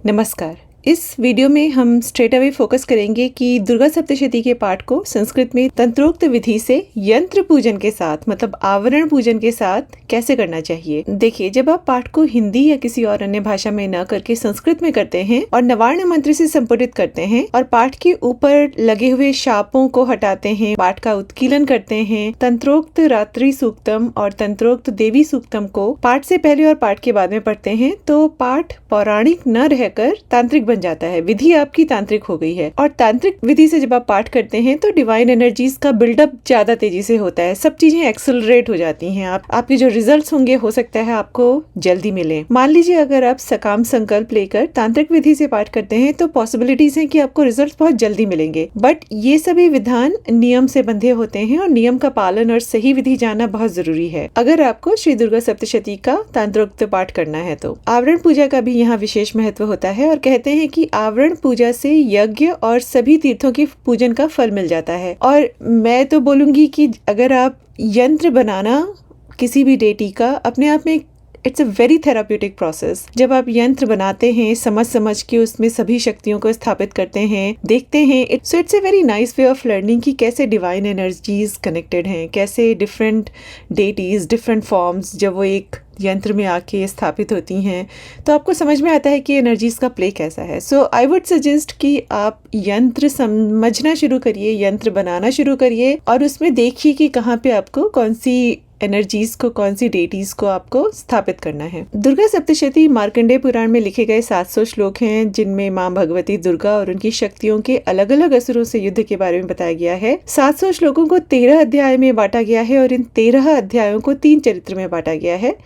नमस्कार। इस वीडियो में हम स्ट्रेट अवे फोकस करेंगे कि दुर्गा सप्तशती के पाठ को संस्कृत में तंत्रोक्त विधि से यंत्र पूजन के साथ मतलब आवरण पूजन के साथ कैसे करना चाहिए। देखिए, जब आप पाठ को हिंदी या किसी और अन्य भाषा में न करके संस्कृत में करते हैं और नवार्ण मंत्र से संपुटित करते हैं और पाठ के ऊपर लगे हुए शापों को हटाते हैं, पाठ का उत्कीलन करते हैं, तंत्रोक्त रात्रि सूक्तम और तंत्रोक्त देवी सूक्तम को पाठ से पहले और पाठ के बाद में पढ़ते हैं, तो पाठ पौराणिक न रहकर तांत्रिक बन जाता है। विधि आपकी तांत्रिक हो गई है। और तांत्रिक विधि से जब आप पाठ करते हैं तो डिवाइन एनर्जीज का बिल्डअप ज्यादा तेजी से होता है, सब चीजें एक्सेलरेट हो जाती हैं। आपके जो रिजल्ट्स होंगे हो सकता है आपको जल्दी मिले। मान लीजिए अगर आप सकाम संकल्प लेकर तांत्रिक विधि से पाठ करते हैं तो पॉसिबिलिटीज हैं कि आपको रिजल्ट बहुत जल्दी मिलेंगे, बट ये सभी विधान नियम से बंधे होते हैं और नियम का पालन और सही विधि जानना बहुत जरूरी है अगर आपको श्री दुर्गा सप्तशती का तंत्रोक्त पाठ करना है। तो आवरण पूजा का भी यहाँ विशेष महत्व होता है और कहते हैं कि आवरण पूजा से यज्ञ और सभी तीर्थों के पूजन का फल मिल जाता है। और मैं तो बोलूंगी कि अगर आप यंत्र बनाना किसी भी डेटी का अपने आप में it's a very therapeutic process. जब आप यंत्र बनाते हैं समझ के उसमें सभी शक्तियों को स्थापित करते हैं, देखते हैं, it's a very nice way of learning कि कैसे डिवाइन एनर्जीज कनेक्टेड हैं, कैसे डिफरेंट डेटीज डिफरेंट फॉर्म्स जब वो एक यंत्र में आके स्थापित होती हैं तो आपको समझ में आता है कि एनर्जीज का प्ले कैसा है। सो आई वुड सजेस्ट कि आप यंत्र समझना शुरू करिए, यंत्र बनाना शुरू करिए और उसमें देखिए कि कहाँ पे आपको कौन सी एनर्जीज को, कौन सी डेटीज को आपको स्थापित करना है। दुर्गा सप्तशती मार्कंडेय पुराण में लिखे गए 700 श्लोक हैं जिनमें माँ भगवती दुर्गा और उनकी शक्तियों के अलग अलग असुरों से युद्ध के बारे में बताया गया है। 700 श्लोकों को 13 अध्याय में बांटा गया है और इन 13 अध्यायों को 3 चरित्र में बांटा गया है।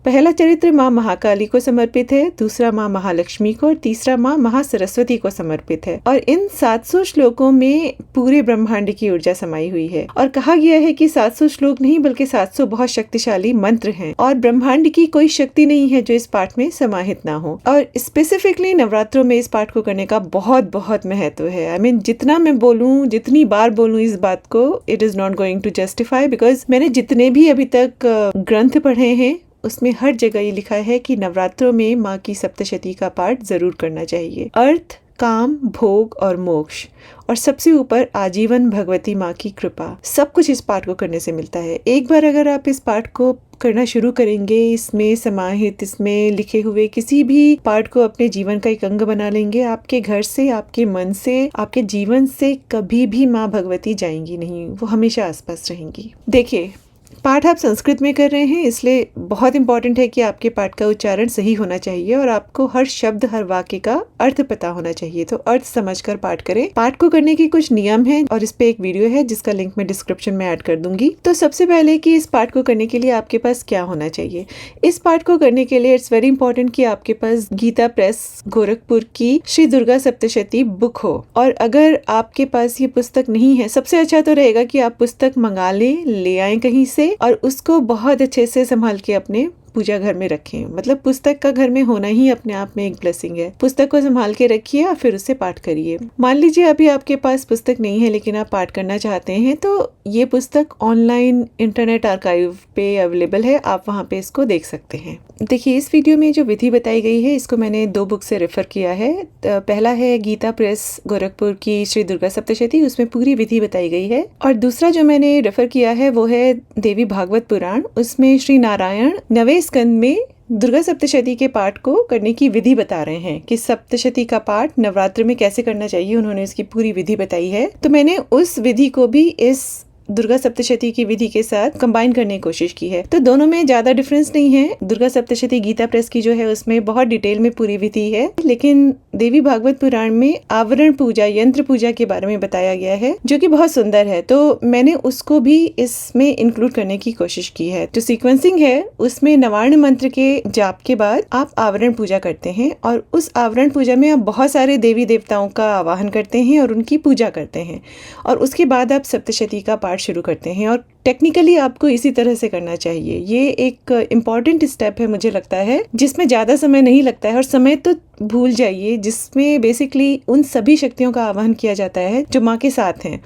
पहला चरित्र माँ महाकाली को समर्पित है, दूसरा माँ महालक्ष्मी को और तीसरा माँ महासरस्वती को समर्पित है। और इन 700 श्लोकों में पूरे ब्रह्मांड की ऊर्जा समाई हुई है और कहा गया है कि 700 श्लोक नहीं बल्कि 700 बहुत शक्तिशाली मंत्र हैं और ब्रह्मांड की कोई शक्ति नहीं है जो इस पाठ में समाहित ना हो। और स्पेसिफिकली नवरात्रों में इस पाठ को करने का बहुत बहुत महत्व है। आई मीन जितना मैं बोलूँ, जितनी बार बोलूँ इस बात को, it is not going to justify, because मैंने जितने भी अभी तक ग्रंथ पढ़े हैं उसमें हर जगह ये लिखा है कि नवरात्रों में माँ की सप्तशती का पाठ जरूर करना चाहिए। अर्थ, काम, भोग और मोक्ष और सबसे ऊपर आजीवन भगवती माँ की कृपा, सब कुछ इस पाठ को करने से मिलता है। एक बार अगर आप इस पाठ को करना शुरू करेंगे, इसमें समाहित, इसमें लिखे हुए किसी भी पाठ को अपने जीवन का एक अंग बना लेंगे, आपके घर से, आपके मन से, आपके जीवन से कभी भी माँ भगवती जाएंगी नहीं, वो हमेशा आसपास रहेंगी। देखिए, पाठ आप संस्कृत में कर रहे हैं इसलिए बहुत इंपॉर्टेंट है कि आपके पाठ का उच्चारण सही होना चाहिए और आपको हर शब्द, हर वाक्य का अर्थ पता होना चाहिए। तो अर्थ समझकर पाठ करें। पाठ को करने के कुछ नियम हैं और इस पे एक वीडियो है जिसका लिंक मैं डिस्क्रिप्शन में ऐड कर दूंगी। तो सबसे पहले कि इस पाठ को करने के लिए आपके पास क्या होना चाहिए। इस पाठ को करने के लिए इट्स वेरी इंपॉर्टेंट कि आपके पास गीता प्रेस गोरखपुर की श्री दुर्गा सप्तशती बुक हो। और अगर आपके पास ये पुस्तक नहीं है, सबसे अच्छा तो रहेगा कि आप पुस्तक मंगा ले आए कहीं से और उसको बहुत अच्छे से संभाल के अपने पूजा घर में रखें। मतलब पुस्तक का घर में होना ही अपने आप में एक ब्लेसिंग है। पुस्तक को संभाल के रखिए और फिर उससे पाठ करिए। मान लीजिए अभी आपके पास पुस्तक नहीं है लेकिन आप पाठ करना चाहते हैं तो ये पुस्तक ऑनलाइन इंटरनेट आर्काइव पे अवेलेबल है, आप वहाँ पे इसको देख सकते हैं। देखिए, इस वीडियो में जो विधि बताई गई है इसको मैंने 2 बुक से रेफर किया है। पहला है गीता प्रेस गोरखपुर की श्री दुर्गा सप्तशती, उसमें पूरी विधि बताई गई है। और दूसरा जो मैंने रेफर किया है वो है देवी भागवत पुराण, उसमें श्री नारायण नवे स्कंद में दुर्गा सप्तशती के पाठ को करने की विधि बता रहे हैं कि सप्तशती का पाठ नवरात्र में कैसे करना चाहिए। उन्होंने इसकी पूरी विधि बताई है, तो मैंने उस विधि को भी इस दुर्गा सप्तशती की विधि के साथ कंबाइन करने की कोशिश की है। तो दोनों में ज्यादा डिफरेंस नहीं है। दुर्गा सप्तशती गीता प्रेस की जो है उसमें बहुत डिटेल में पूरी विधि है, लेकिन देवी भागवत पुराण में आवरण पूजा, यंत्र पूजा के बारे में बताया गया है जो कि बहुत सुंदर है। तो मैंने उसको भी इसमें इंक्लूड करने की कोशिश की है। जो सीक्वेंसिंग है उसमें नवार्ण मंत्र के जाप के बाद आप आवरण पूजा करते हैं और उस आवरण पूजा में आप बहुत सारे देवी देवताओं का आवाहन करते हैं और उनकी पूजा करते हैं और उसके बाद आप सप्तशती का पाठ शुरू करते हैं। और टेक्निकली आपको इसी तरह से करना चाहिए। ये एक इम्पॉर्टेंट स्टेप है मुझे लगता है, जिसमें ज़्यादा समय नहीं लगता है और समय तो भूल जाइए, जिसमें बेसिकली उन सभी शक्तियों का आवाहन किया जाता है जो माँ के साथ हैं।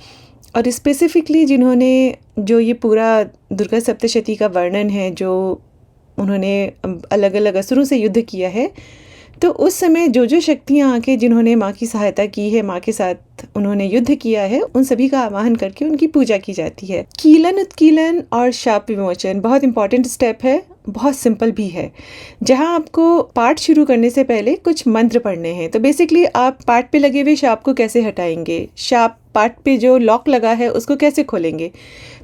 और स्पेसिफिकली जिन्होंने जो ये पूरा दुर्गा सप्तशती का वर्णन है, जो उन्होंने अलग अलग असुरों से युद्ध किया है, तो उस समय जो जो शक्तियाँ आके जिन्होंने माँ की सहायता की है, माँ के साथ उन्होंने युद्ध किया है, उन सभी का आवाहन करके उनकी पूजा की जाती है। कीलन उत्कीलन और शाप विमोचन बहुत इंपॉर्टेंट स्टेप है, बहुत सिंपल भी है, जहाँ आपको पाठ शुरू करने से पहले कुछ मंत्र पढ़ने हैं। तो बेसिकली आप पाठ पे लगे हुए शाप को कैसे हटाएंगे, शाप पाठ पे जो लॉक लगा है उसको कैसे खोलेंगे।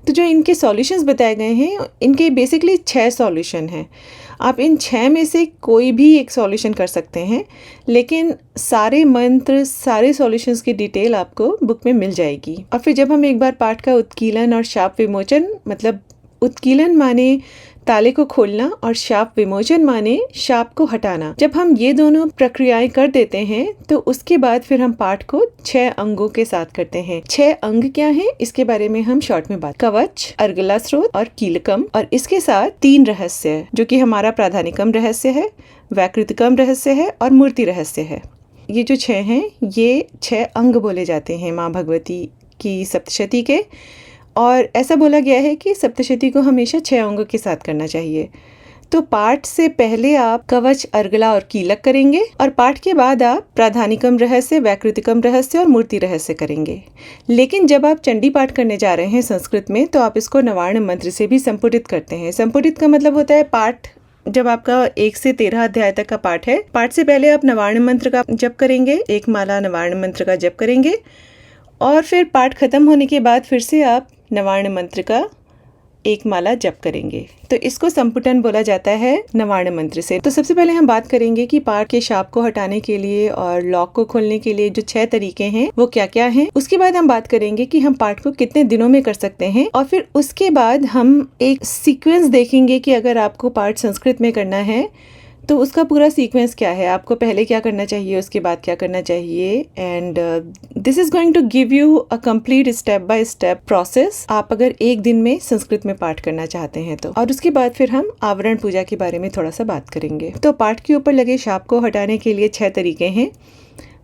तो जो इनके सॉल्यूशंस बताए गए हैं, इनके बेसिकली 6 सॉल्यूशन हैं। आप इन 6 में से कोई भी एक सॉल्यूशन कर सकते हैं, लेकिन सारे मंत्र, सारे सॉल्यूशंस की डिटेल आपको बुक में मिल जाएगी। और फिर जब हम एक बार पाठ का उत्कीलन और शाप विमोचन, मतलब उत्कीलन माने ताले को खोलना और शाप विमोचन माने शाप को हटाना, जब हम ये दोनों प्रक्रियाएं कर देते हैं तो उसके बाद फिर हम पाठ को 6 अंगों के साथ करते हैं। 6 अंग क्या हैं, इसके बारे में हम शॉर्ट में बात। कवच, अर्गला स्रोत और कीलकम, और इसके साथ 3 रहस्य जो कि हमारा प्राधानिकम रहस्य है, वैकृतिकम रहस्य है और मूर्ति रहस्य है। ये जो 6 हैं, ये 6 अंग बोले जाते हैं माँ भगवती की सप्तशती के। और ऐसा बोला गया है कि सप्तशती को हमेशा 6 अंगों के साथ करना चाहिए। तो पाठ से पहले आप कवच, अर्गला और कीलक करेंगे, और पाठ के बाद आप प्राधानिकम रहस्य, वैकृतिकम रहस्य और मूर्ति रहस्य करेंगे। लेकिन जब आप चंडी पाठ करने जा रहे हैं संस्कृत में, तो आप इसको नवार्ण मंत्र से भी संपुटित करते हैं। संपुटित का मतलब होता है पाठ जब आपका 1 से 13 अध्याय तक का पाठ है, पाठ से पहले आप नवार्ण मंत्र का जप करेंगे, 1 माला नवार्ण मंत्र का जप करेंगे, और फिर पाठ खत्म होने के बाद फिर से आप नवार्ण मंत्र का 1 माला जप करेंगे। तो इसको संपुटन बोला जाता है नवार्ण मंत्र से। तो सबसे पहले हम बात करेंगे कि पाठ के शाप को हटाने के लिए और लॉक को खोलने के लिए जो 6 तरीके हैं वो क्या क्या हैं। उसके बाद हम बात करेंगे कि हम पाठ को कितने दिनों में कर सकते हैं, और फिर उसके बाद हम एक सीक्वेंस देखेंगे कि अगर आपको पाठ संस्कृत में करना है तो उसका पूरा सीक्वेंस क्या है, आपको पहले क्या करना चाहिए, उसके बाद क्या करना चाहिए। And this is going to give you a complete step by step process, आप अगर एक दिन में संस्कृत में पाठ करना चाहते हैं तो। और उसके बाद फिर हम आवरण पूजा के बारे में थोड़ा सा बात करेंगे। तो पाठ के ऊपर लगे शाप को हटाने के लिए 6 तरीके हैं।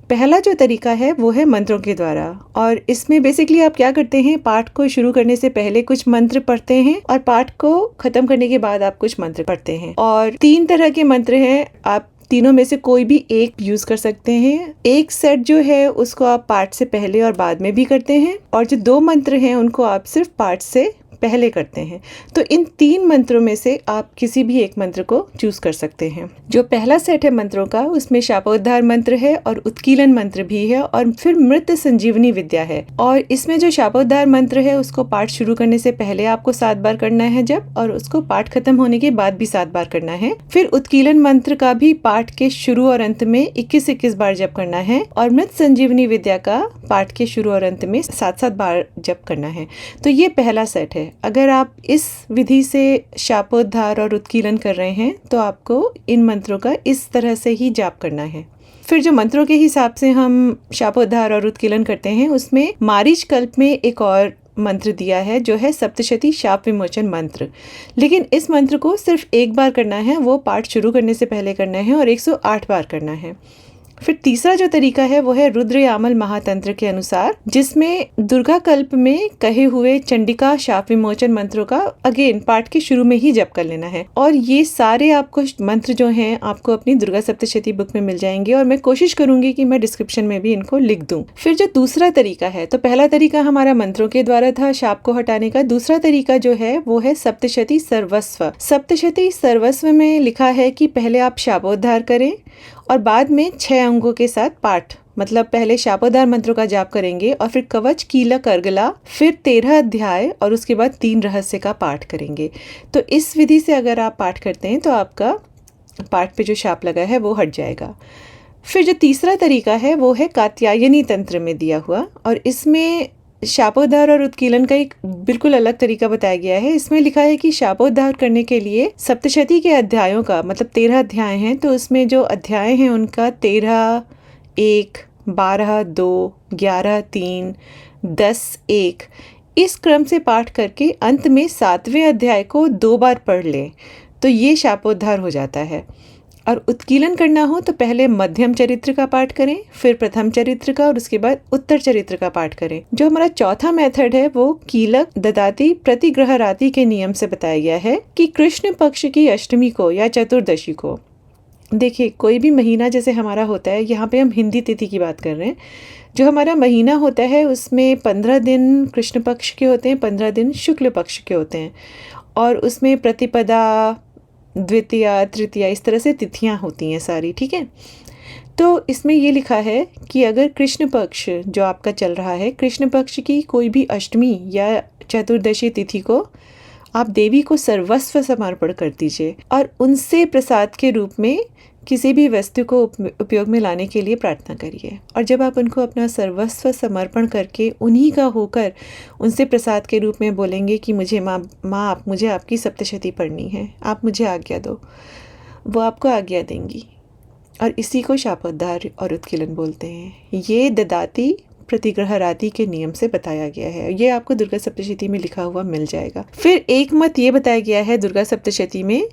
पहला जो तरीका है वो है मंत्रों के द्वारा, और इसमें बेसिकली आप क्या करते हैं, पाठ को शुरू करने से पहले कुछ मंत्र पढ़ते हैं और पाठ को खत्म करने के बाद आप कुछ मंत्र पढ़ते हैं। और 3 तरह के मंत्र हैं, आप तीनों में से कोई भी एक यूज कर सकते हैं। एक सेट जो है उसको आप पाठ से पहले और बाद में भी करते हैं, और जो 2 मंत्र हैं उनको आप सिर्फ पाठ से पहले करते हैं। तो इन 3 मंत्रों में से आप किसी भी एक मंत्र को चूज कर सकते हैं। जो पहला सेट है मंत्रों का, उसमें शापोद्धार मंत्र है और उत्कीलन मंत्र भी है, और फिर मृत संजीवनी विद्या है। और इसमें जो शापोद्धार मंत्र है उसको पाठ शुरू करने से पहले आपको 7 बार करना है जप, और उसको पाठ खत्म होने के बाद भी 7 बार करना है। फिर उत्कीलन मंत्र का भी पाठ के शुरू और अंत में 21-21 बार जप करना है, और मृत संजीवनी विद्या का पाठ के शुरू और अंत में 7-7 बार जप करना है। तो ये पहला सेट है। अगर आप इस विधि से शापोद्धार और उत्कीलन कर रहे हैं तो आपको इन मंत्रों का इस तरह से ही जाप करना है। फिर जो मंत्रों के हिसाब से हम शापोद्धार और उत्कीलन करते हैं, उसमें मारीच कल्प में एक और मंत्र दिया है जो है सप्तशती शाप विमोचन मंत्र। लेकिन इस मंत्र को सिर्फ 1 बार करना है, वो पाठ शुरू करने से पहले करना है, और 108 बार करना है। फिर तीसरा जो तरीका है वो है रुद्र यामल महातंत्र के अनुसार, जिसमें दुर्गा कल्प में कहे हुए चंडिका शाप विमोचन मंत्रों का अगेन पाठ के शुरू में ही जप कर लेना है। और ये सारे आपको मंत्र जो हैं आपको अपनी दुर्गा सप्तशती बुक में मिल जाएंगे, और मैं कोशिश करूंगी कि मैं डिस्क्रिप्शन में भी इनको लिख दूं। फिर जो दूसरा तरीका है, तो पहला तरीका हमारा मंत्रों के द्वारा था शाप को हटाने का। दूसरा तरीका जो है वो है सप्तशती सर्वस्व। सप्तशती सर्वस्व में लिखा है कि पहले आप शापोद्धार करें और बाद में 6 अंगों के साथ पाठ, मतलब पहले शापोद्धार मंत्रों का जाप करेंगे और फिर कवच, कीलक, अर्गला, फिर 13 अध्याय और उसके बाद 3 रहस्य का पाठ करेंगे। तो इस विधि से अगर आप पाठ करते हैं तो आपका पाठ पे जो शाप लगा है वो हट जाएगा। फिर जो तीसरा तरीका है वो है कात्यायनी तंत्र में दिया हुआ, और इसमें शापोद्धार और उत्कीलन का एक बिल्कुल अलग तरीका बताया गया है। इसमें लिखा है कि शापोद्धार करने के लिए सप्तशती के अध्यायों का, मतलब 13 अध्याय हैं, तो उसमें जो अध्याय हैं उनका 13, 1, 12, 2, 11, 3, 10, 1 इस क्रम से पाठ करके अंत में 7वें अध्याय को 2 बार पढ़ लें तो ये शापोद्धार हो जाता है। और उत्कीलन करना हो तो पहले मध्यम चरित्र का पाठ करें, फिर प्रथम चरित्र का, और उसके बाद उत्तर चरित्र का पाठ करें। जो हमारा चौथा मेथड है वो कीलक, ददाती, प्रतिग्रह राति के नियम से बताया गया है कि कृष्ण पक्ष की अष्टमी को या चतुर्दशी को देखिए, कोई भी महीना जैसे हमारा होता है, यहाँ पे हम हिंदी तिथि की बात कर रहे हैं। जो हमारा महीना होता है उसमें 15 दिन कृष्ण पक्ष के होते हैं, 15 दिन शुक्ल पक्ष के होते हैं और उसमें प्रतिपदा, द्वितीया, तृतीया इस तरह से तिथियाँ होती हैं सारी, ठीक है? तो इसमें ये लिखा है कि अगर कृष्ण पक्ष जो आपका चल रहा है, कृष्ण पक्ष की कोई भी अष्टमी या चतुर्दशी तिथि को आप देवी को सर्वस्व समर्पण कर दीजिए और उनसे प्रसाद के रूप में किसी भी वस्तु को उपयोग में लाने के लिए प्रार्थना करिए। और जब आप उनको अपना सर्वस्व समर्पण करके उन्हीं का होकर उनसे प्रसाद के रूप में बोलेंगे कि मुझे माँ आप मुझे आपकी सप्तशती पढ़नी है, आप मुझे आज्ञा दो, वो आपको आज्ञा देंगी। और इसी को शापोद्धार और उत्कीलन बोलते हैं। ये ददाती प्रतिग्रहरादि के नियम से बताया गया है। ये आपको दुर्गा सप्तशती में लिखा हुआ मिल जाएगा। फिर एक मत ये बताया गया है दुर्गा सप्तशती में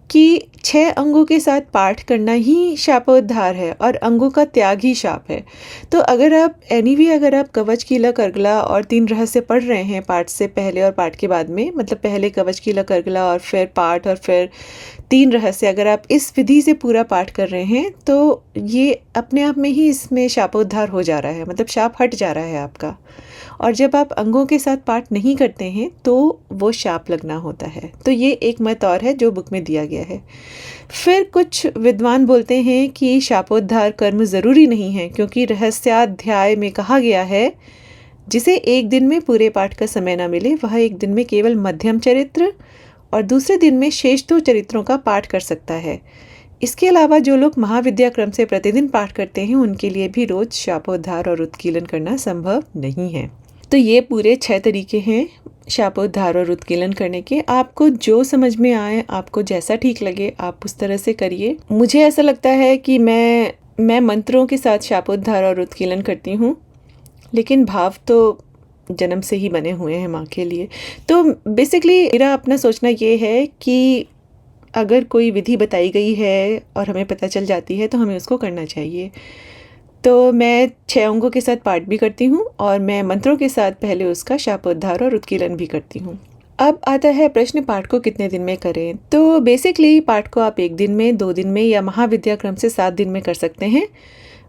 कि 6 अंगों के साथ पाठ करना ही शापोद्धार है और अंगों का त्याग ही शाप है। तो अगर आप अगर आप कवच, कीलक, अर्गला और 3 रहस्य पढ़ रहे हैं पाठ से पहले और पाठ के बाद में, मतलब पहले कवच, कीलक, अर्गला और फिर पाठ और फिर 3 रहस्य, अगर आप इस विधि से पूरा पाठ कर रहे हैं तो ये अपने आप में ही इसमें शापोद्धार हो जा रहा है, मतलब शाप हट जा रहा है आपका। और जब आप अंगों के साथ पाठ नहीं करते हैं तो वो शाप लगना होता है। तो ये एक मत और है जो बुक में दिया गया है। फिर कुछ विद्वान बोलते हैं कि शापोद्धार कर्म ज़रूरी नहीं है, क्योंकि रहस्याध्याय में कहा गया है जिसे एक दिन में पूरे पाठ का समय ना मिले वह एक दिन में केवल मध्यम चरित्र और दूसरे दिन में शेष 2 चरित्रों का पाठ कर सकता है। इसके अलावा जो लोग महाविद्या क्रम से प्रतिदिन पाठ करते हैं उनके लिए भी रोज शापोद्धार और उत्कीलन करना संभव नहीं है। तो ये पूरे 6 तरीके हैं शापोद्धार और उत्कीलन करने के। आपको जो समझ में आए, आपको जैसा ठीक लगे आप उस तरह से करिए। मुझे ऐसा लगता है कि मैं मंत्रों के साथ शापोद्धार और उत्कीलन करती हूँ, लेकिन भाव तो जन्म से ही बने हुए हैं माँ के लिए। तो बेसिकली मेरा अपना सोचना ये है कि अगर कोई विधि बताई गई है और हमें पता चल जाती है तो हमें उसको करना चाहिए। तो मैं 6 अंगों के साथ पाठ भी करती हूँ और मैं मंत्रों के साथ पहले उसका शापोद्धार और उत्कीलन भी करती हूँ। अब आता है प्रश्न, पाठ को कितने दिन में करें? तो बेसिकली पाठ को आप 1 दिन में, 2 दिन में या महाविद्या क्रम से 7 दिन में कर सकते हैं।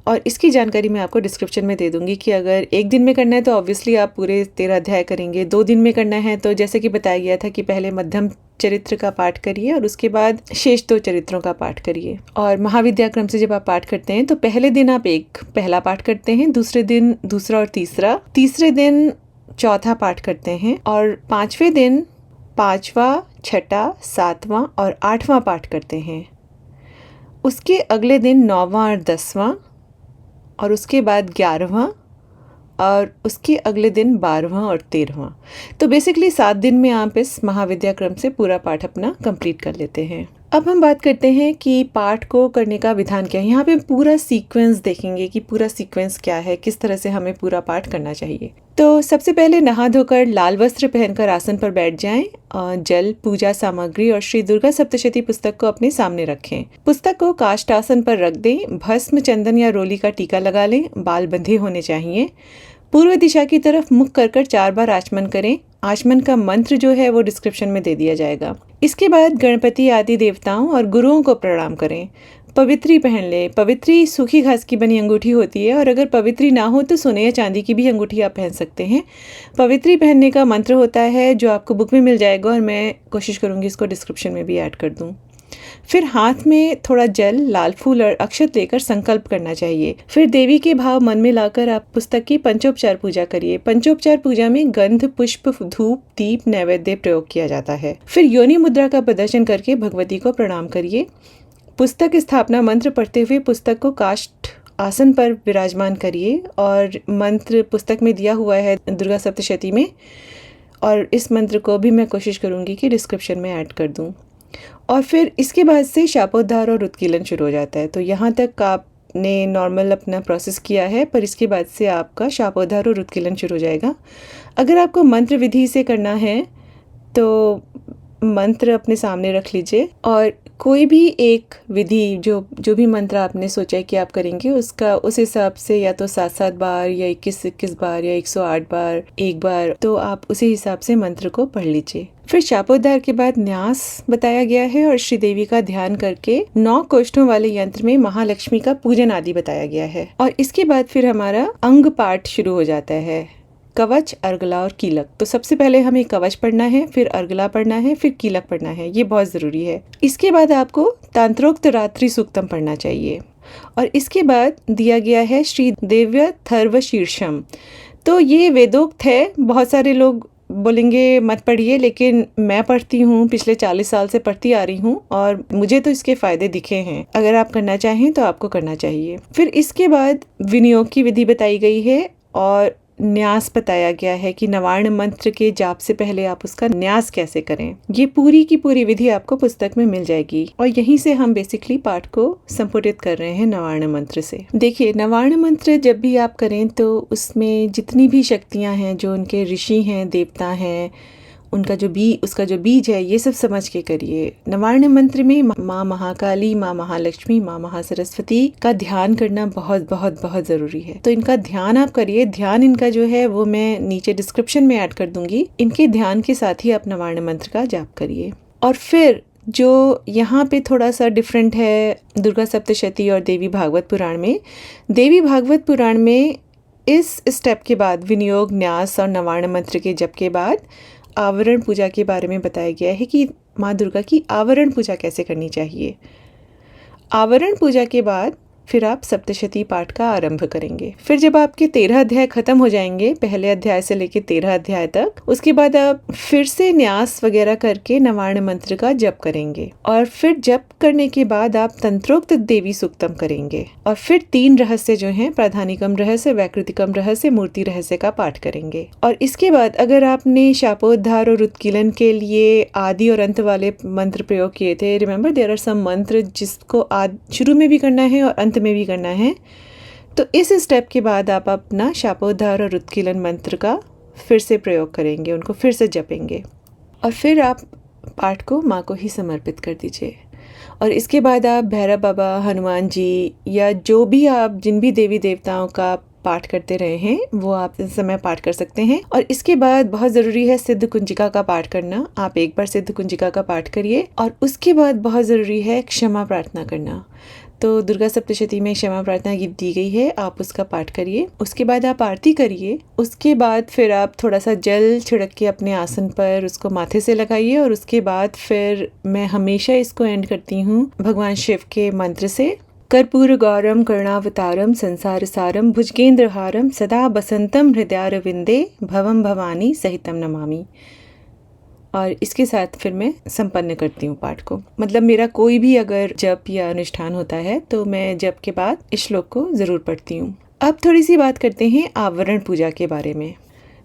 और इसकी जानकारी मैं आपको डिस्क्रिप्शन में दे दूंगी कि अगर 1 दिन में करना है तो ऑब्वियसली आप पूरे 13 अध्याय करेंगे। 2 दिन में करना है तो जैसे कि बताया गया था कि पहले मध्यम चरित्र का पाठ करिए और उसके बाद शेष 2 चरित्रों का पाठ करिए। और महाविद्या क्रम से जब आप पाठ करते हैं तो पहले दिन आप एक पहला पाठ करते हैं, दूसरे दिन दूसरा और तीसरा, तीसरे दिन चौथा पाठ करते हैं और 5वें दिन 5वां, 6वां, 7वां और 8वां पाठ करते हैं। उसके अगले दिन 9वां और 10वां और उसके बाद 11वां और उसके अगले दिन 12वां और 13वां। तो बेसिकली 7 दिन में आप इस महाविद्या क्रम से पूरा पाठ अपना कंप्लीट कर लेते हैं। अब हम बात करते हैं कि पाठ को करने का विधान क्या है। यहाँ पे पूरा सीक्वेंस देखेंगे कि पूरा सीक्वेंस क्या है, किस तरह से हमें पूरा पाठ करना चाहिए। तो सबसे पहले नहा धोकर लाल वस्त्र पहनकर आसन पर बैठ जाएं। जल, पूजा सामग्री और श्री दुर्गा सप्तशती पुस्तक को अपने सामने रखें। पुस्तक को काष्ठासन पर रख दें। भस्म, चंदन या रोली का टीका लगा लें। बाल बंधे होने चाहिए। पूर्व दिशा की तरफ मुख कर 4 बार आचमन करें। आचमन का मंत्र जो है वो डिस्क्रिप्शन में दे दिया जाएगा। इसके बाद गणपति आदि देवताओं और गुरुओं को प्रणाम करें। पवित्री पहन ले। पवित्री सूखी घास की बनी अंगूठी होती है और अगर पवित्री ना हो तो सोने या चांदी की भी अंगूठी आप पहन सकते हैं। पवित्री पहनने का मंत्र होता है जो आपको बुक में मिल जाएगा और मैं कोशिश करूँगी इसको डिस्क्रिप्शन में भी ऐड कर दूँ। फिर हाथ में थोड़ा जल, लाल फूल और अक्षत लेकर संकल्प करना चाहिए। फिर देवी के भाव मन में लाकर आप पुस्तक की पंचोपचार पूजा करिए। पंचोपचार पूजा में गंध, पुष्प, धूप, दीप, नैवेद्य प्रयोग किया जाता है। फिर योनि मुद्रा का प्रदर्शन करके भगवती को प्रणाम करिए। पुस्तक स्थापना मंत्र पढ़ते हुए पुस्तक को काष्ठ आसन पर विराजमान करिए और मंत्र पुस्तक में दिया हुआ है दुर्गा सप्तशती में, और इस मंत्र को भी मैं कोशिश करूँगी कि डिस्क्रिप्शन में ऐड कर दूँ। और फिर इसके बाद से शापोद्धार और उत्कीलन शुरू हो जाता है। तो यहाँ तक आपने नॉर्मल अपना प्रोसेस किया है, पर इसके बाद से आपका शापोद्धार और उत्कीलन शुरू हो जाएगा। अगर आपको मंत्र विधि से करना है तो मंत्र अपने सामने रख लीजिए और कोई भी एक विधि जो जो भी मंत्र आपने सोचा है कि आप करेंगे उसका उस हिसाब से या तो 7-7 बार या 21-21 बार या 108 बार एक बार, तो आप उसी हिसाब से मंत्र को पढ़ लीजिए। फिर शापोद्धार के बाद न्यास बताया गया है और श्री देवी का ध्यान करके 9 कोष्ठों वाले यंत्र में महालक्ष्मी का पूजन आदि बताया गया है। और इसके बाद फिर हमारा अंग पाठ शुरू हो जाता है, कवच, अर्गला और कीलक। तो सबसे पहले हमें कवच पढ़ना है, फिर अर्गला पढ़ना है, फिर कीलक पढ़ना है, ये बहुत जरूरी है। इसके बाद आपको तंत्रोक्त रात्रि सूक्तम पढ़ना चाहिए और इसके बाद दिया गया है श्री दिव्य थर्व शीर्षम। तो ये वेदोक्त है, बहुत सारे लोग बोलेंगे मत पढ़िए, लेकिन मैं पढ़ती हूँ, पिछले 40 साल से पढ़ती आ रही हूँ और मुझे तो इसके फायदे दिखे हैं। अगर आप करना चाहें तो आपको करना चाहिए। फिर इसके बाद विनियोग की विधि बताई गई है और न्यास बताया गया है कि नवार्ण मंत्र के जाप से पहले आप उसका न्यास कैसे करें। ये पूरी की पूरी विधि आपको पुस्तक में मिल जाएगी और यहीं से हम बेसिकली पाठ को संपुटित कर रहे हैं नवार्ण मंत्र से। देखिए, नवार्ण मंत्र जब भी आप करें तो उसमें जितनी भी शक्तियां हैं, जो उनके ऋषि हैं, देवता हैं, उसका जो बीज है, ये सब समझ के करिए। नवार्ण मंत्र में माँ महाकाली, माँ महालक्ष्मी, माँ महासरस्वती का ध्यान करना बहुत बहुत बहुत जरूरी है। तो इनका ध्यान आप करिए। ध्यान इनका जो है वो मैं नीचे डिस्क्रिप्शन में ऐड कर दूंगी। इनके ध्यान के साथ ही आप नवार्ण मंत्र का जाप करिए। और फिर जो यहाँ पे थोड़ा सा डिफरेंट है दुर्गा सप्तशती और देवी भागवत पुराण में, देवी भागवत पुराण में इस स्टेप के बाद विनियोग, न्यास और नवार्ण मंत्र के जप के बाद आवरण पूजा के बारे में बताया गया है कि माँ दुर्गा की आवरण पूजा कैसे करनी चाहिए। आवरण पूजा के बाद फिर आप सप्तशती पाठ का आरंभ करेंगे। फिर जब आपके 13 अध्याय खत्म हो जाएंगे, पहले अध्याय से लेकर 13 अध्याय तक, उसके बाद आप फिर से न्यास वगैरह करके नवार्ण मंत्र का जप करेंगे और फिर जप करने के बाद आप तंत्रोक्त देवी सूक्तम करेंगे और फिर 3 रहस्य जो हैं, प्राधानिकम रहस्य, वैकृतिकम रहस्य, मूर्ति रहस्य का पाठ करेंगे। और इसके बाद अगर आपने शापोद्धार और उत्कीलन के लिए आदि और अंत वाले मंत्र प्रयोग किए थे, रिमेम्बर देयर आर सम मंत्र जिसको शुरू में भी करना है और अंत में भी करना है, तो इस स्टेप के बाद आप अपना शापोद्धार और उत्कीलन मंत्र का फिर से प्रयोग करेंगे, उनको फिर से जपेंगे और फिर आप पाठ को माँ को ही समर्पित कर दीजिए। और इसके बाद आप भैरव बाबा, हनुमान जी या जो भी आप जिन भी देवी देवताओं का पाठ करते रहे हैं वो आप इस समय पाठ कर सकते हैं। और इसके बाद बहुत ज़रूरी है सिद्ध कुंजिका का पाठ करना। आप एक बार सिद्ध कुंजिका का पाठ करिए और उसके बाद बहुत ज़रूरी है क्षमा प्रार्थना करना। तो दुर्गा सप्तशती में क्षमा प्रार्थना गीत दी गई है, आप उसका पाठ करिए। उसके बाद आप आरती करिए। उसके बाद फिर आप थोड़ा सा जल छिड़क के अपने आसन पर उसको माथे से लगाइए और उसके बाद फिर मैं हमेशा इसको एंड करती हूँ भगवान शिव के मंत्र से, कर्पूर गौरम करुणावतारम संसार सारम भुजगेंद्र हारम सदा बसंतम हृदयारविंदे भवम भवानी सहितम नमामि। और इसके साथ फिर मैं संपन्न करती हूँ पाठ को। मतलब मेरा कोई भी अगर जप या अनुष्ठान होता है तो मैं जप के बाद इस श्लोक को ज़रूर पढ़ती हूँ। अब थोड़ी सी बात करते हैं आवरण पूजा के बारे में।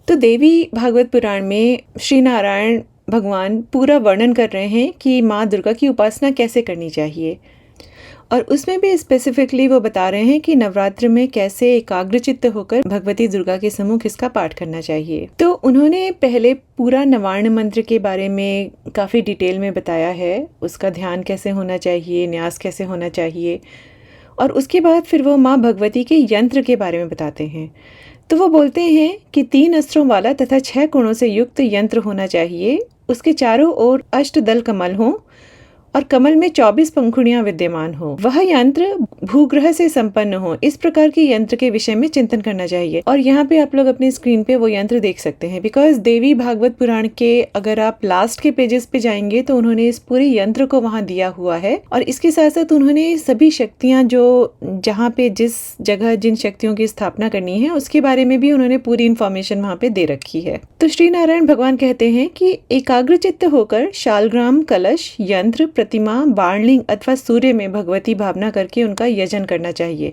तो देवी भागवत पुराण में श्री नारायण भगवान पूरा वर्णन कर रहे हैं कि माँ दुर्गा की उपासना कैसे करनी चाहिए और उसमें भी स्पेसिफिकली वो बता रहे हैं कि नवरात्र में कैसे एकाग्रचित्त होकर भगवती दुर्गा के सम्मुख इसका पाठ करना चाहिए। तो उन्होंने पहले पूरा नवार्ण मंत्र के बारे में काफ़ी डिटेल में बताया है, उसका ध्यान कैसे होना चाहिए, न्यास कैसे होना चाहिए, और उसके बाद फिर वो माँ भगवती के यंत्र के बारे में बताते हैं। तो वो बोलते हैं कि 3 अस्त्रों वाला तथा 6 कोणों से युक्त यंत्र होना चाहिए, उसके चारों ओर अष्टदल कमल हों और कमल में 24 पंखुड़ियां विद्यमान हो। वह यंत्र भूग्रह से संपन्न हो। इस प्रकार के यंत्र के विषय में चिंतन करना चाहिए। और यहाँ पे आप लोग अपने स्क्रीन पे वो यंत्र देख सकते हैं, बिकॉज देवी भागवत पुराण के अगर आप लास्ट के पेजेस पे जाएंगे तो उन्होंने इस पूरे यंत्र को वहाँ दिया हुआ है और इसके साथ साथ उन्होंने सभी शक्तियाँ जो जहाँ पे जिस जगह जिन शक्तियों की स्थापना करनी है उसके बारे में भी उन्होंने पूरी इन्फॉर्मेशन वहाँ पे दे रखी है। तो श्री नारायण भगवान कहते हैं कि एकाग्रचित्त होकर शालग्राम, कलश, यंत्र, प्रतिमा, बाणलिंग अथवा सूर्य में भगवती भावना करके उनका यजन करना चाहिए।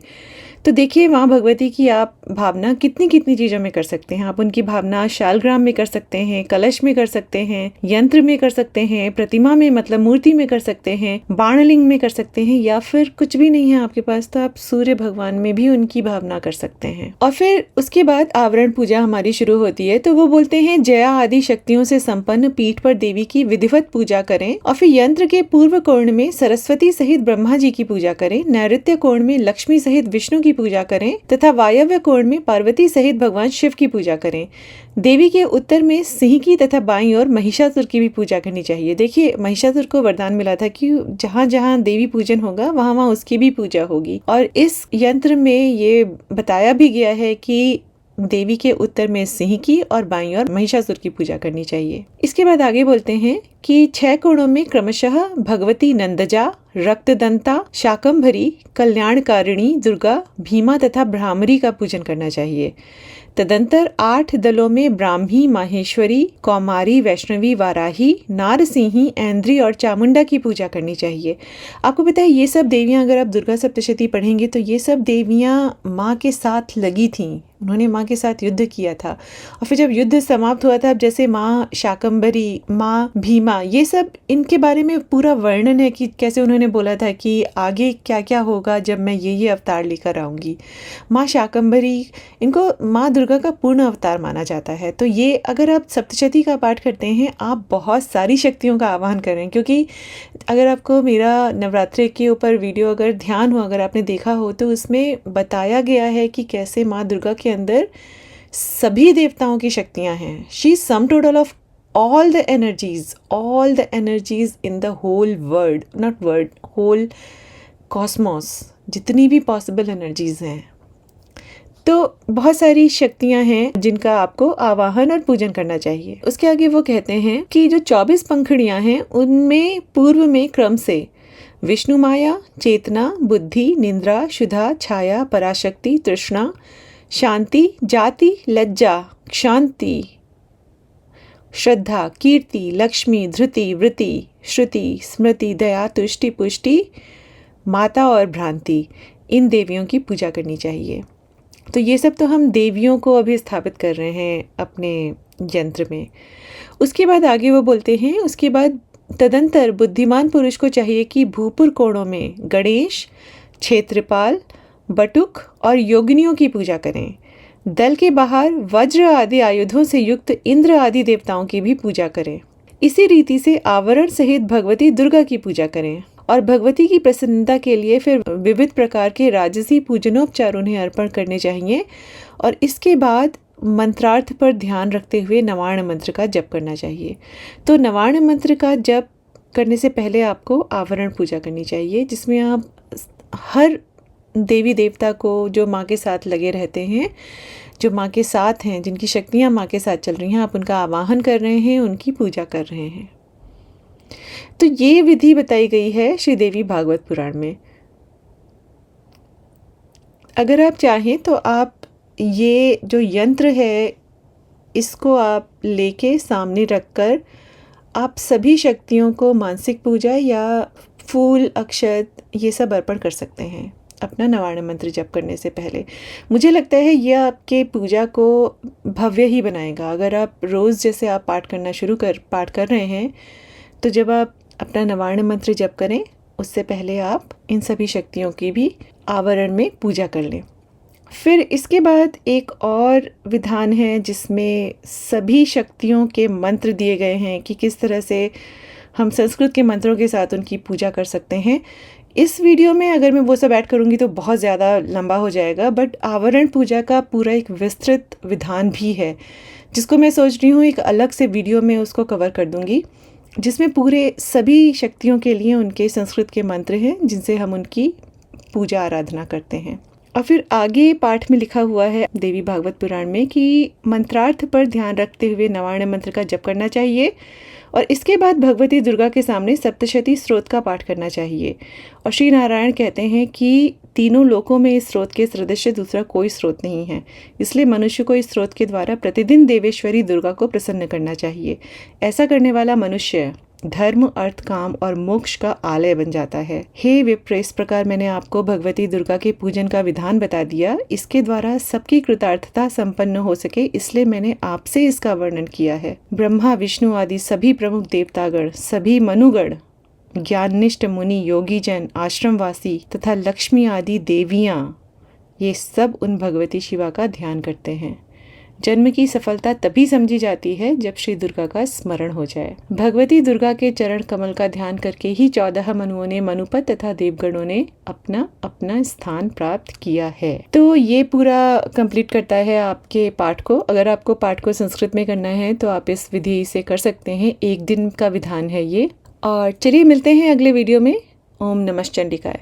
तो देखिए माँ भगवती की आप भावना कितनी कितनी चीज़ों में कर सकते हैं। आप उनकी भावना शालग्राम में कर सकते हैं, कलश में कर सकते हैं, यंत्र में कर सकते हैं, प्रतिमा में मतलब मूर्ति में कर सकते हैं, बाणलिंग में कर सकते हैं, या फिर कुछ भी नहीं है आपके पास तो आप सूर्य भगवान में भी उनकी भावना कर सकते हैं। और फिर उसके बाद आवरण पूजा हमारी शुरू होती है। तो वो बोलते हैं जया आदि शक्तियों से संपन्न पीठ पर देवी की विधिवत पूजा करें, और फिर यंत्र के पूर्व कोण में सरस्वती सहित ब्रह्मा जी की पूजा करें, नैऋत्य कोण में लक्ष्मी सहित विष्णु की पूजा करें तथा वायव्य कोण में पार्वती सहित भगवान शिव की पूजा करें। देवी के उत्तर में सिंह की तथा बाईं ओर महिषासुर की भी पूजा करनी चाहिए। देखिए महिषासुर को वरदान मिला था कि जहाँ जहाँ देवी पूजन होगा वहाँ वहाँ उसकी भी पूजा होगी, और इस यंत्र में ये बताया भी गया है कि देवी के उत्तर में सिंह की और बाईं ओर महिषासुर की पूजा करनी चाहिए। इसके बाद आगे बोलते हैं कि 6 कोणों में क्रमशः भगवती नंदजा, रक्तदंता, शाकंभरी, कल्याणकारिणी दुर्गा, भीमा तथा भ्रामरी का पूजन करना चाहिए। तदंतर 8 दलों में ब्राह्मी, माहेश्वरी, कौमारी, वैष्णवी, वाराही, नारसिंही, ऐन्द्री और चामुंडा की पूजा करनी चाहिए। आपको पता है ये सब देवियां, अगर आप दुर्गा सप्तशती पढ़ेंगे तो ये सब देवियां माँ के साथ लगी थीं, उन्होंने माँ के साथ युद्ध किया था। और फिर जब युद्ध समाप्त हुआ था, अब जैसे माँ शाकंभरी, माँ भीमा, ये सब इनके बारे में पूरा वर्णन है कि कैसे उन्होंने बोला था कि आगे क्या क्या होगा जब मैं ये अवतार लेकर आऊँगी। माँ शाकंभरी, इनको माँ दुर्गा का पूर्ण अवतार माना जाता है। तो ये अगर आप सप्तशती का पाठ करते हैं आप बहुत सारी शक्तियों का आह्वान कर रहे हैं, क्योंकि अगर आपको मेरा नवरात्रि के ऊपर वीडियो अगर ध्यान हो, अगर आपने देखा हो, तो उसमें बताया गया है कि कैसे माँ दुर्गा के अंदर सभी देवताओं की शक्तियां हैं। She is sum total of all the energies in the whole world, not world, whole cosmos, जितनी भी पॉसिबल एनर्जीज हैं। तो बहुत सारी शक्तियां हैं जिनका आपको आवाहन और पूजन करना चाहिए। उसके आगे वो कहते हैं कि जो 24 पंखुड़ियां हैं उनमें पूर्व में क्रम से विष्णु माया, चेतना, बुद्धि, निंद्रा, शुद्धा, छाया, पराशक्ति, तृष्णा, शांति, जाति, लज्जा, शांति, श्रद्धा, कीर्ति, लक्ष्मी, धृति, वृत्ति, श्रुति, स्मृति, दया, तुष्टि, पुष्टि, माता और भ्रांति, इन देवियों की पूजा करनी चाहिए। तो ये सब तो हम देवियों को अभी स्थापित कर रहे हैं अपने यंत्र में। उसके बाद आगे वो बोलते हैं, उसके बाद तदंतर बुद्धिमान पुरुष को चाहिए कि भूपुर कोणों में गणेश, क्षेत्रपाल, बटुक और योगिनियों की पूजा करें। दल के बाहर वज्र आदि आयुधों से युक्त इंद्र आदि देवताओं की भी पूजा करें। इसी रीति से आवरण सहित भगवती दुर्गा की पूजा करें, और भगवती की प्रसन्नता के लिए फिर विविध प्रकार के राजसी पूजनोपचार उन्हें अर्पण करने चाहिए। और इसके बाद मंत्रार्थ पर ध्यान रखते हुए नवार्ण मंत्र का जप करना चाहिए। तो नवार्ण मंत्र का जप करने से पहले आपको आवरण पूजा करनी चाहिए, जिसमें आप हर देवी देवता को जो माँ के साथ लगे रहते हैं, जो माँ के साथ हैं, जिनकी शक्तियाँ माँ के साथ चल रही हैं, आप उनका आवाहन कर रहे हैं, उनकी पूजा कर रहे हैं। तो ये विधि बताई गई है श्रीदेवी भागवत पुराण में। अगर आप चाहें तो आप ये जो यंत्र है इसको आप लेके सामने रखकर आप सभी शक्तियों को मानसिक पूजा या फूल, अक्षत ये सब अर्पण कर सकते हैं अपना नवार्ण मंत्र जप करने से पहले। मुझे लगता है यह आपके पूजा को भव्य ही बनाएगा। अगर आप रोज़ जैसे आप पाठ कर रहे हैं, तो जब आप अपना नवार्ण मंत्र जप करें उससे पहले आप इन सभी शक्तियों की भी आवरण में पूजा कर लें। फिर इसके बाद एक और विधान है जिसमें सभी शक्तियों के मंत्र दिए गए हैं कि किस तरह से हम संस्कृत के मंत्रों के साथ उनकी पूजा कर सकते हैं। इस वीडियो में अगर मैं वो सब ऐड करूँगी तो बहुत ज़्यादा लंबा हो जाएगा, बट आवरण पूजा का पूरा एक विस्तृत विधान भी है जिसको मैं सोच रही हूँ एक अलग से वीडियो में उसको कवर कर दूँगी, जिसमें पूरे सभी शक्तियों के लिए उनके संस्कृत के मंत्र हैं जिनसे हम उनकी पूजा आराधना करते हैं। और फिर आगे पाठ में लिखा हुआ है देवी भागवत पुराण में कि मंत्रार्थ पर ध्यान रखते हुए नवार्ण मंत्र का जप करना चाहिए, और इसके बाद भगवती दुर्गा के सामने सप्तशती स्रोत का पाठ करना चाहिए। और श्री नारायण कहते हैं कि तीनों लोकों में इस स्रोत के सदृश दूसरा कोई स्रोत नहीं है, इसलिए मनुष्य को इस स्रोत के द्वारा प्रतिदिन देवेश्वरी दुर्गा को प्रसन्न करना चाहिए। ऐसा करने वाला मनुष्य धर्म, अर्थ, काम और मोक्ष का आलय बन जाता है। हे विप्र, इस प्रकार मैंने आपको भगवती दुर्गा के पूजन का विधान बता दिया। इसके द्वारा सबकी कृतार्थता संपन्न हो सके, इसलिए मैंने आपसे इसका वर्णन किया है। ब्रह्मा, विष्णु आदि सभी प्रमुख देवतागण, सभी मनुगण, ज्ञाननिष्ठ मुनि, योगीजन, आश्रमवासी तथा लक्ष्मी आदि देवियां, ये सब उन भगवती शिवा का ध्यान करते हैं। जन्म की सफलता तभी समझी जाती है जब श्री दुर्गा का स्मरण हो जाए। भगवती दुर्गा के चरण कमल का ध्यान करके ही 14 मनुओं ने, मनुपत तथा देवगणों ने अपना अपना स्थान प्राप्त किया है। तो ये पूरा कंप्लीट करता है आपके पाठ को। अगर आपको पाठ को संस्कृत में करना है तो आप इस विधि से कर सकते हैं। 1 दिन का विधान है ये। और चलिए मिलते हैं अगले वीडियो में। ओम नमः चंडिकाय।